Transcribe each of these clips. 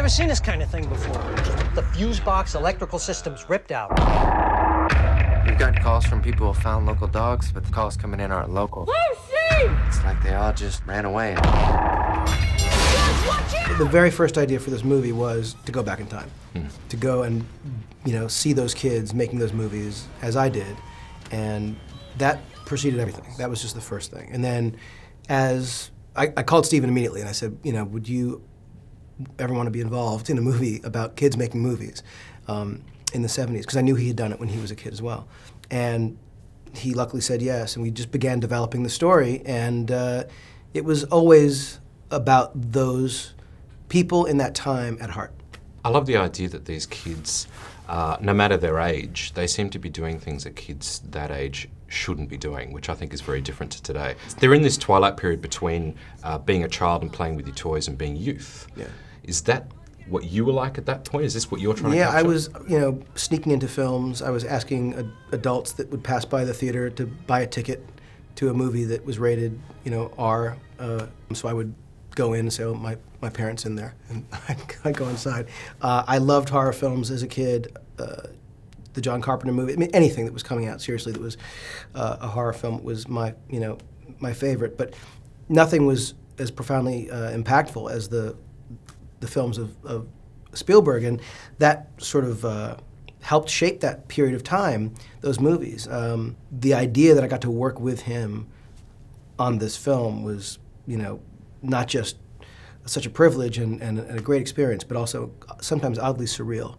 never seen this kind of thing before. The fuse box electrical system's ripped out. We've gotten calls from people who found local dogs, but the calls coming in aren't local. Lucy! It's like they all just ran away. The very first idea for this movie was to go back in time. To go and, see those kids making those movies as I did. And that preceded everything. That was just the first thing. And then as I called Steven immediately and I said, would you ever want to be involved in a movie about kids making movies in the 70s? Because I knew he had done it when he was a kid as well. And he luckily said yes, and we just began developing the story. And it was always about those people in that time at heart. I love the idea that these kids, no matter their age, they seem to be doing things that kids that age shouldn't be doing, which I think is very different to today. They're in this twilight period between being a child and playing with your toys and being youth. Yeah. Is that what you were like at that point? Is this what you're trying to capture? Yeah, I was, sneaking into films. I was asking adults that would pass by the theater to buy a ticket to a movie that was rated, R. So I would go in and say, oh, my parents in there, and I'd go inside. I loved horror films as a kid. The John Carpenter movie, anything that was coming out, seriously, that was a horror film was my favorite. But nothing was as profoundly impactful as the films of Spielberg, and that sort of helped shape that period of time, those movies. The idea that I got to work with him on this film was, not just such a privilege and a great experience, but also sometimes oddly surreal.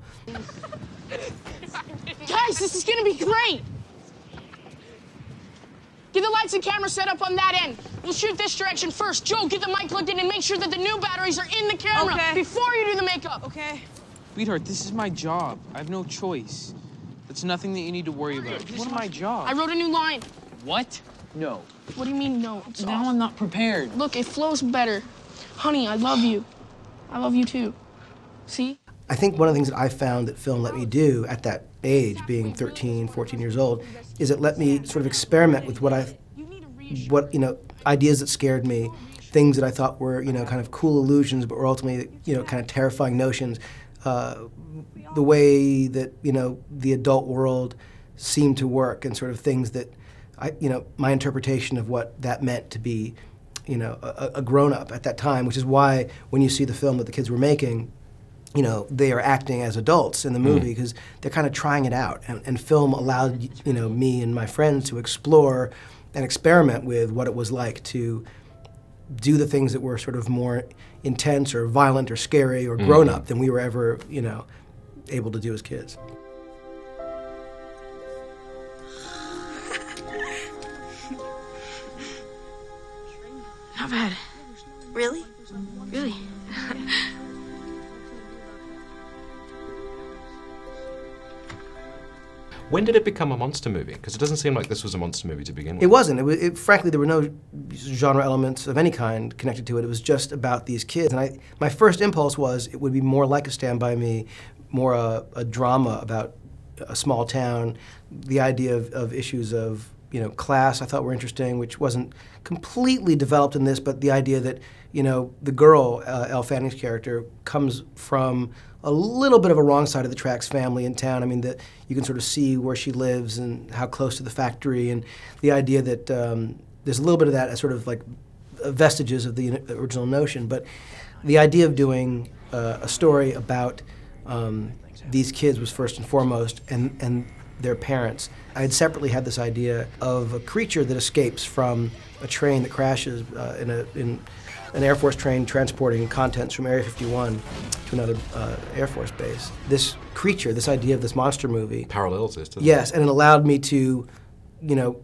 Guys, this is gonna be great! Get the lights and camera set up on that end. We'll shoot this direction first. Joe, get the mic plugged in and make sure that the new batteries are in the camera before you do the makeup. Okay. Sweetheart, this is my job. I have no choice. It's nothing that you need to worry about. This is my job. I wrote a new line. What? No. What do you mean, no? It's Now I'm not prepared. Look, it flows better. Honey, I love you. I love you too. See? I think one of the things that I found that film let me do at that age, being 13, 14 years old, is it let me sort of experiment with ideas that scared me, things that I thought were, kind of cool illusions, but were ultimately, kind of terrifying notions. The way that, the adult world seemed to work, and sort of things that my interpretation of what that meant to be, a grown-up at that time, which is why when you see the film that the kids were making, they are acting as adults in the movie because they're kind of trying it out. And film allowed, me and my friends to explore and experiment with what it was like to do the things that were sort of more intense or violent or scary or grown-up than we were ever, able to do as kids. Not bad. Really? Really? When did it become a monster movie? Because it doesn't seem like this was a monster movie to begin with. It wasn't. Frankly, there were no genre elements of any kind connected to it. It was just about these kids. And my first impulse was it would be more like a Stand By Me, more a drama about a small town. The idea of issues of class I thought were interesting, which wasn't completely developed in this, but the idea that the girl, Elle Fanning's character, comes from a little bit of a wrong side of the tracks family in town. I mean, you can sort of see where she lives and how close to the factory, and the idea that there's a little bit of that as sort of like vestiges of the original notion. But the idea of doing a story about these kids was first and foremost, and their parents. I had separately had this idea of a creature that escapes from a train that crashes in an Air Force train transporting contents from Area 51 to another Air Force base. This creature, this idea of this monster movie. Parallels this, doesn't it? Yes, and it allowed me to,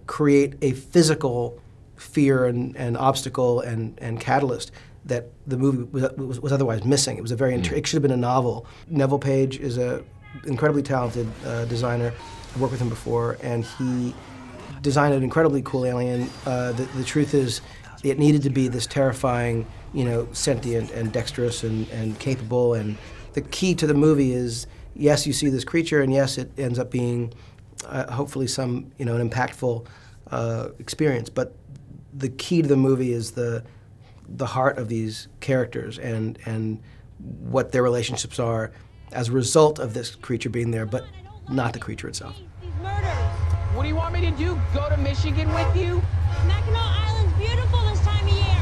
create a physical fear and obstacle and catalyst that the movie was otherwise missing. It was a very, it should have been a novel. Neville Page is an incredibly talented designer. I've worked with him before, and he designed an incredibly cool alien. The truth is, it needed to be this terrifying, sentient and dexterous and capable. And the key to the movie is, yes, you see this creature, and yes, it ends up being hopefully some, an impactful experience. But the key to the movie is the heart of these characters and what their relationships are as a result of this creature being there, but not the creature itself. What do you want me to do? Go to Michigan with you? Mackinac Island's beautiful this time of year.